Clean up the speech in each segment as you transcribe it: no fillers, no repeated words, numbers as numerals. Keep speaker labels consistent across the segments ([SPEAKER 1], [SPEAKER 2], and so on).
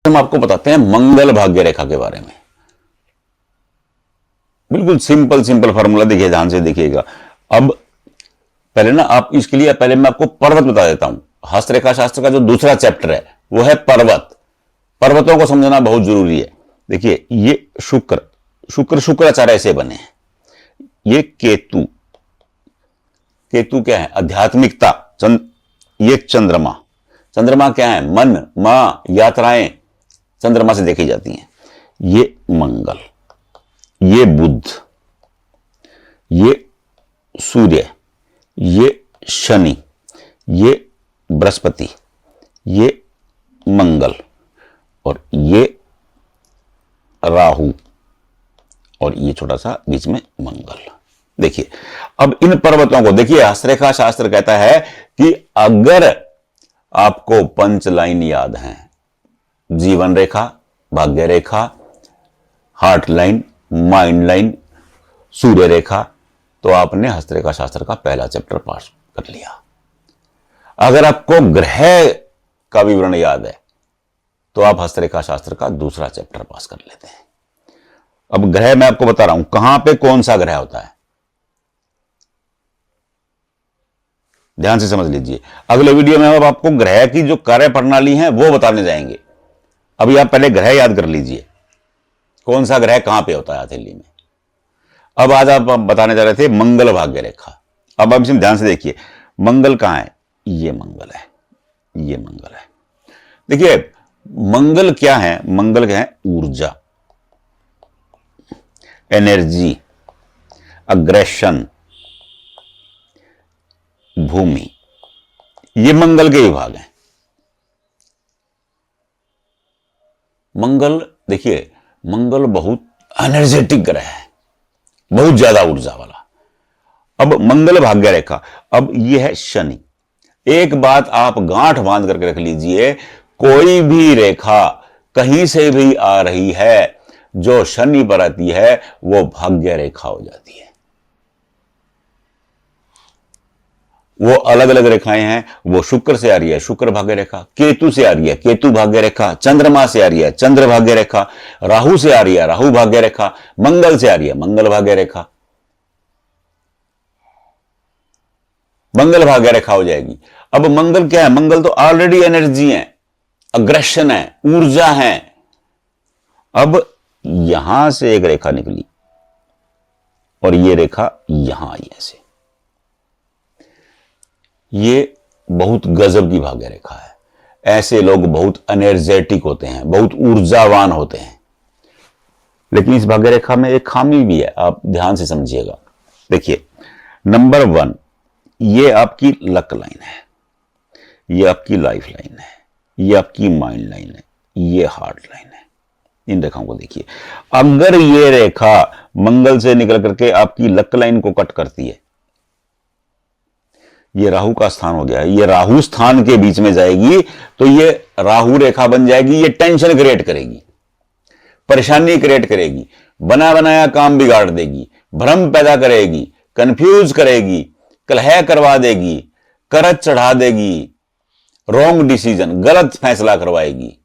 [SPEAKER 1] हम आपको बताते हैं मंगल भाग्य रेखा के बारे में। बिल्कुल सिंपल सिंपल फॉर्मूला देखिए, ध्यान से देखिएगा। अब पहले ना आप इसके लिए पहले मैं आपको पर्वत बता देता हूं। हस्तरेखा शास्त्र का जो दूसरा चैप्टर है वो है पर्वत। पर्वतों को समझना बहुत जरूरी है। देखिए ये शुक्र शुक्र शुक्राचार्य से बने हैं। ये केतु, केतु क्या है? आध्यात्मिकता। ये चंद्रमा, चंद्रमा क्या है? मन, मां, यात्राएं चंद्रमा से देखी जाती हैं। ये मंगल, ये बुध, ये सूर्य, ये शनि, ये बृहस्पति, ये मंगल और ये राहु और ये छोटा सा बीच में मंगल। देखिए अब इन पर्वतों को देखिए, हस्तरेखा शास्त्र कहता है कि अगर आपको पंच लाइन याद है, जीवन रेखा, भाग्य रेखा, हार्ट लाइन, माइंड लाइन, सूर्य रेखा, तो आपने हस्तरेखा शास्त्र का पहला चैप्टर पास कर लिया। अगर आपको ग्रह का विवरण याद है तो आप हस्तरेखा शास्त्र का दूसरा चैप्टर पास कर लेते हैं। अब ग्रह मैं आपको बता रहा हूं कहां पे कौन सा ग्रह होता है, ध्यान से समझ लीजिए। अगले वीडियो में अब आपको ग्रह की जो कार्य प्रणाली है वो बताने जाएंगे। अभी आप पहले ग्रह याद कर लीजिए, कौन सा ग्रह कहां पे होता है हथेली में। अब आज आप बताने जा रहे थे मंगल भाग्य रेखा। अब आप इसमें ध्यान से देखिए, मंगल कहां है? ये मंगल है, ये मंगल है। देखिए मंगल क्या है? मंगल क्या है? ऊर्जा, एनर्जी, अग्रेशन, भूमि, ये मंगल के विभाग हैं। मंगल देखिए, मंगल बहुत एनर्जेटिक ग्रह है, बहुत ज्यादा ऊर्जा वाला। अब मंगल भाग्य रेखा, अब यह है शनि। एक बात आप गांठ बांध करके रख लीजिए, कोई भी रेखा कहीं से भी आ रही है जो शनि पर आती है वो भाग्य रेखा हो जाती है। वो अलग अलग रेखाएं हैं, वो शुक्र से आ रही है शुक्र भाग्य रेखा, केतु से आ रही है केतु भाग्य रेखा, चंद्रमा से आ रही है चंद्र भाग्य रेखा, राहु से आ रही है राहु भाग्य रेखा, मंगल से आ रही है मंगल भाग्य रेखा, मंगल भाग्य रेखा हो जाएगी। अब मंगल क्या है? मंगल तो ऑलरेडी एनर्जी है, अग्रेशन है, ऊर्जा है। अब यहां से एक रेखा निकली और ये रेखा यहां आई ऐसे, ये बहुत गजब की भाग्य रेखा है। ऐसे लोग बहुत एनर्जेटिक होते हैं, बहुत ऊर्जावान होते हैं। लेकिन इस भाग्य रेखा में एक खामी भी है, आप ध्यान से समझिएगा। देखिए नंबर 1, ये आपकी लक लाइन है, ये आपकी लाइफ लाइन है, ये आपकी माइंड लाइन है, ये हार्ट लाइन है। इन रेखाओं को देखिए, अगर ये रेखा मंगल से निकल करके आपकी लक लाइन को कट करती है, ये राहु का स्थान हो गया है, ये राहु स्थान के बीच में जाएगी तो ये राहु रेखा बन जाएगी। ये टेंशन क्रिएट करेगी, परेशानी क्रिएट करेगी, बना बनाया काम बिगाड़ देगी, भ्रम पैदा करेगी, कंफ्यूज करेगी, कलह करवा देगी, करज चढ़ा देगी, रॉन्ग डिसीजन, गलत फैसला करवाएगी।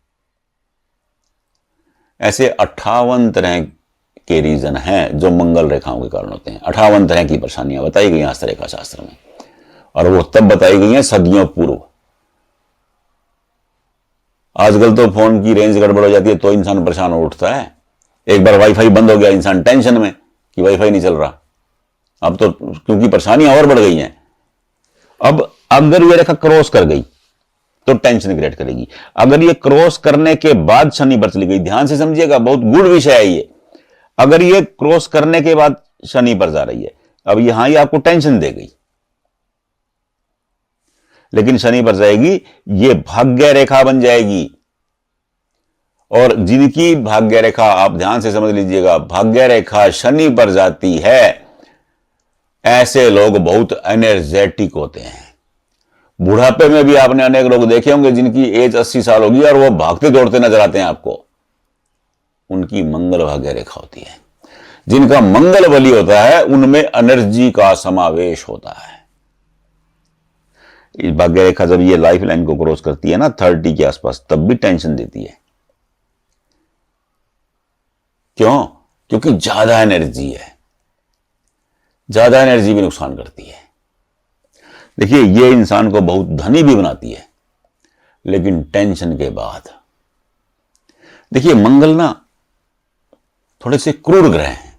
[SPEAKER 1] ऐसे 58 तरह के रीजन हैं जो मंगल रेखाओं के कारण होते हैं। 58 तरह की परेशानियां बताई गई हस्तरेखा शास्त्र में, और वो तब बताई गई हैं सदियों पूर्व। आजकल तो फोन की रेंज गड़बड़ हो जाती है तो इंसान परेशान हो उठता है। एक बार वाईफाई बंद हो गया, इंसान टेंशन में कि वाईफाई नहीं चल रहा। अब तो क्योंकि परेशानियां और बढ़ गई हैं। अब अगर ये रेखा क्रॉस कर गई तो टेंशन क्रिएट करेगी। अगर ये क्रॉस करने के बाद शनि पर चली गई, ध्यान से समझिएगा, बहुत गुड विषय है ये। अगर ये क्रॉस करने के बाद शनि पर जा रही है, अब यहां ये आपको टेंशन दे गई, लेकिन शनि पर जाएगी, ये भाग्य रेखा बन जाएगी। और जिनकी भाग्य रेखा, आप ध्यान से समझ लीजिएगा, भाग्य रेखा शनि पर जाती है, ऐसे लोग बहुत एनर्जेटिक होते हैं। बुढ़ापे में भी आपने अनेक लोग देखे होंगे जिनकी एज 80 साल होगी और वो भागते दौड़ते नजर आते हैं आपको। उनकी मंगल भाग्य रेखा होती है। जिनका मंगल बली होता है उनमें एनर्जी का समावेश होता है। इस भाग्य रेखा जब ये लाइफ लाइन को क्रॉस करती है ना 30 के आसपास, तब भी टेंशन देती है। क्यों? क्योंकि ज्यादा एनर्जी है, ज्यादा एनर्जी भी नुकसान करती है। देखिए, ये इंसान को बहुत धनी भी बनाती है, लेकिन टेंशन के बाद। देखिए, मंगल ना थोड़े से क्रूर ग्रह हैं।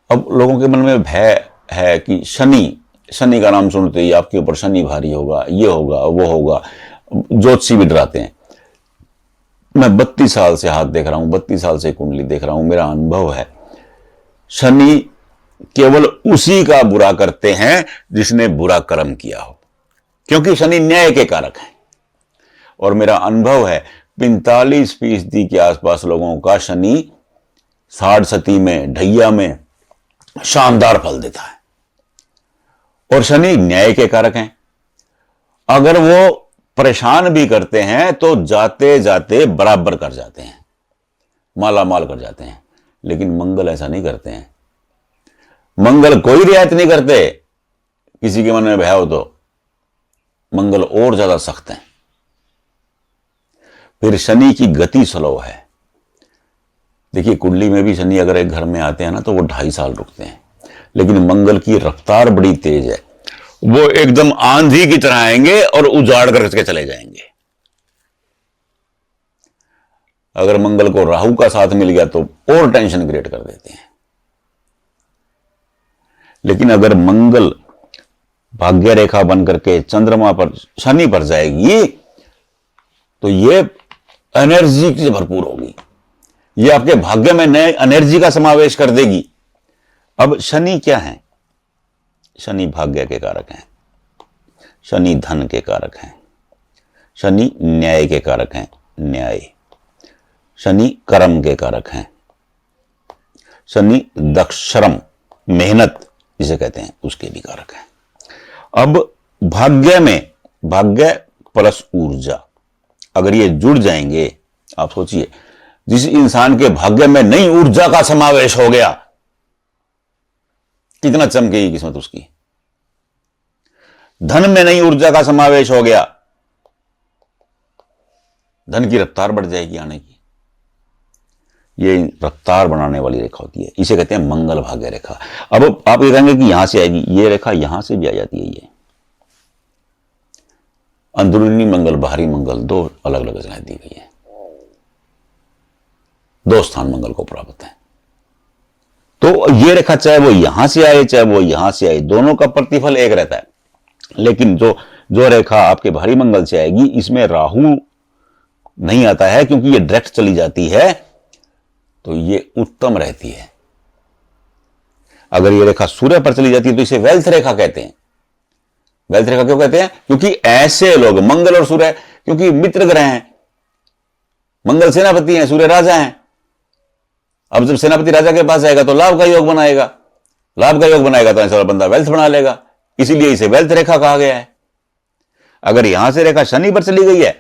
[SPEAKER 1] अब लोगों के मन में भय है कि शनि का नाम सुनते ही आपके ऊपर शनि भारी होगा, ये होगा, वो होगा। ज्योतिषी भी डराते हैं। मैं 32 साल से हाथ देख रहा हूं, 32 साल से कुंडली देख रहा हूं, मेरा अनुभव है, शनि केवल उसी का बुरा करते हैं जिसने बुरा कर्म किया हो, क्योंकि शनि न्याय के कारक हैं। और मेरा अनुभव है 45% के आसपास लोगों का शनि 60 सती में, ढैया में शानदार फल देता है। और शनि न्याय के कारक हैं। अगर वो परेशान भी करते हैं तो जाते जाते बराबर कर जाते हैं, माला माल कर जाते हैं। लेकिन मंगल ऐसा नहीं करते हैं। मंगल कोई रियायत नहीं करते। किसी के मन में भय हो तो मंगल और ज्यादा सख्त है। फिर शनि की गति स्लो है। देखिए, कुंडली में भी शनि अगर एक घर में आते हैं ना तो वो 2.5 साल रुकते हैं, लेकिन मंगल की रफ्तार बड़ी तेज है। वो एकदम आंधी की तरह आएंगे और उजाड़ करके चले जाएंगे। अगर मंगल को राहु का साथ मिल गया तो और टेंशन क्रिएट कर देते हैं। लेकिन अगर मंगल भाग्य रेखा बन करके चंद्रमा पर, शनि पर जाएगी तो ये एनर्जी से भरपूर होगी। ये आपके भाग्य में नए एनर्जी का समावेश कर देगी। अब शनि क्या है? शनि भाग्य के कारक हैं, शनि धन के कारक हैं, शनि न्याय के कारक हैं, न्याय, शनि कर्म के कारक हैं, शनि दक्षश्रम, मेहनत जिसे कहते हैं, उसके भी कारक हैं। अब भाग्य में, भाग्य प्लस ऊर्जा अगर ये जुड़ जाएंगे, आप सोचिए, जिस इंसान के भाग्य में नई ऊर्जा का समावेश हो गया, कितना चमकेगी किस्मत उसकी। धन में नई ऊर्जा का समावेश हो गया, धन की रफ्तार बढ़ जाएगी आने की। ये रफ्तार बनाने वाली रेखा होती है, इसे कहते हैं मंगल भाग्य रेखा। अब आप ये कहेंगे कि यहां से आएगी, ये रेखा यहां से भी आ जाती है। ये अंदरूनी मंगल, बाहरी मंगल, दो अलग अलग जगह दी गई है। 2 स्थान मंगल को प्राप्त है। तो ये रेखा चाहे वो यहां से आए चाहे वो यहां से आए, दोनों का प्रतिफल एक रहता है। लेकिन जो रेखा आपके बाहरी मंगल से आएगी, इसमें राहु नहीं आता है, क्योंकि ये डायरेक्ट चली जाती है, तो ये उत्तम रहती है। अगर ये रेखा सूर्य पर चली जाती है तो इसे वेल्थ रेखा कहते हैं। वेल्थ रेखा क्यों कहते हैं? क्योंकि ऐसे लोग, मंगल और सूर्य क्योंकि मित्र ग्रह हैं, मंगल सेनापति हैं, सूर्य राजा हैं। अब जब सेनापति राजा के पास जाएगा तो लाभ का योग बनाएगा, लाभ का योग बनाएगा तो ऐसा वाला बंदा वेल्थ बना लेगा, इसीलिए इसे वेल्थ रेखा कहा गया है। अगर यहां से रेखा शनि पर चली गई है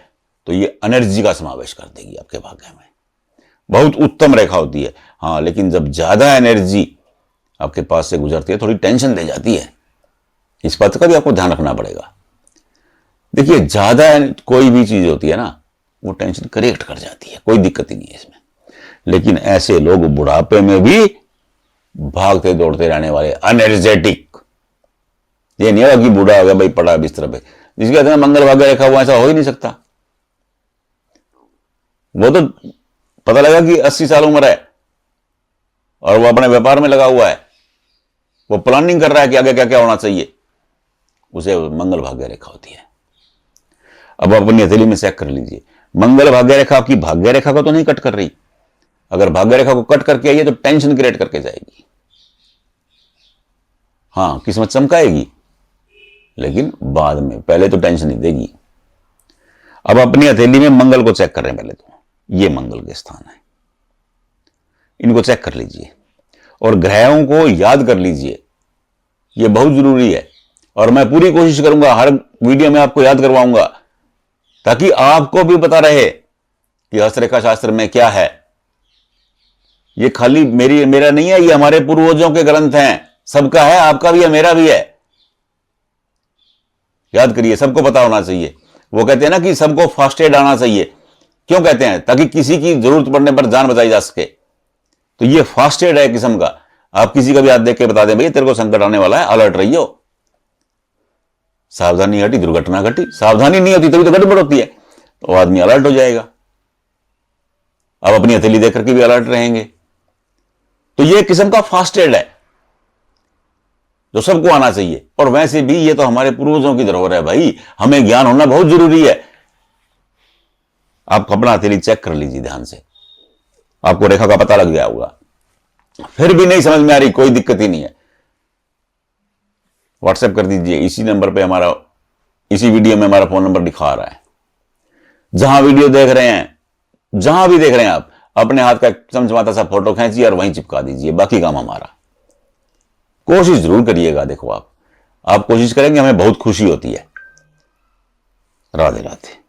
[SPEAKER 1] तो ये एनर्जी का समावेश कर देगी आपके भाग्य में। बहुत उत्तम रेखा होती है। हाँ, लेकिन जब ज्यादा एनर्जी आपके पास से गुजरती है, थोड़ी टेंशन दे जाती है। इस बात का भी आपको ध्यान रखना पड़ेगा। देखिए, ज्यादा कोई भी चीज होती है ना, वो टेंशन क्रिएट कर जाती है, कोई दिक्कत ही नहीं है इसमें। लेकिन ऐसे लोग बुढ़ापे में भी भागते दौड़ते रहने वाले, एनर्जेटिक, ये नहीं होगा कि बूढ़ा हो गया भाई पड़ा बिस्तर पे, जिसके कहते हैं मंगल भाग्य रेखा हुआ, ऐसा हो ही नहीं सकता। वो तो पता लगा कि 80 साल उम्र है और वो अपने व्यापार में लगा हुआ है, वो प्लानिंग कर रहा है कि आगे क्या क्या होना चाहिए, उसे मंगल भाग्य रेखा होती है। अब अपनी हथेली में चेक कर लीजिए, मंगल भाग्य रेखा आपकी भाग्य रेखा को तो नहीं कट कर रही। अगर भाग्य रेखा को कट करके आई है तो टेंशन क्रिएट करके जाएगी। हां, किस्मत चमकाएगी, लेकिन बाद में, पहले तो टेंशन नहीं देगी। अब अपनी हथेली में मंगल को चेक कर रहे हैं। पहले तो ये मंगल के स्थान है, इनको चेक कर लीजिए और ग्रहों को याद कर लीजिए, ये बहुत जरूरी है। और मैं पूरी कोशिश करूंगा, हर वीडियो में आपको याद करवाऊंगा, ताकि आपको भी पता रहे कि हस्तरेखा शास्त्र में क्या है। ये खाली मेरा नहीं है, ये हमारे पूर्वजों के ग्रंथ हैं, सबका है, आपका भी है, मेरा भी है। याद करिए, सबको पता होना चाहिए। वो कहते हैं ना कि सबको फर्स्ट एड आना चाहिए। क्यों कहते हैं? ताकि किसी की जरूरत पड़ने पर जान बचाई जा सके। तो ये फास्ट एड है किस्म का। आप किसी का भी हाथ देख के बता दें भैया तेरे को संकट आने वाला है, अलर्ट रहियो। सावधानी हटी दुर्घटना घटी। सावधानी नहीं होती तभी तो गड़बड़ होती है, तो आदमी अलर्ट हो जाएगा। अब अपनी हथेली देख करके भी अलर्ट रहेंगे। तो ये किस्म का फास्ट एड है जो सबको आना चाहिए। और वैसे भी ये तो हमारे पूर्वजों की धरोहर है भाई, हमें ज्ञान होना बहुत जरूरी है। आप अपना हथेली चेक कर लीजिए ध्यान से, आपको रेखा का पता लग गया होगा। फिर भी नहीं समझ में आ रही, कोई दिक्कत ही नहीं है, व्हाट्सएप कर दीजिए। इसी नंबर पे हमारा, इसी वीडियो में हमारा फोन नंबर दिखा रहा है। जहां वीडियो देख रहे हैं, जहां भी देख रहे हैं, आप अपने हाथ का चमचमाता सा फोटो खींचिए और वहीं चिपका दीजिए, बाकी काम हमारा। कोशिश जरूर करिएगा। देखो आप कोशिश करेंगे, हमें बहुत खुशी होती है। राधे राधे।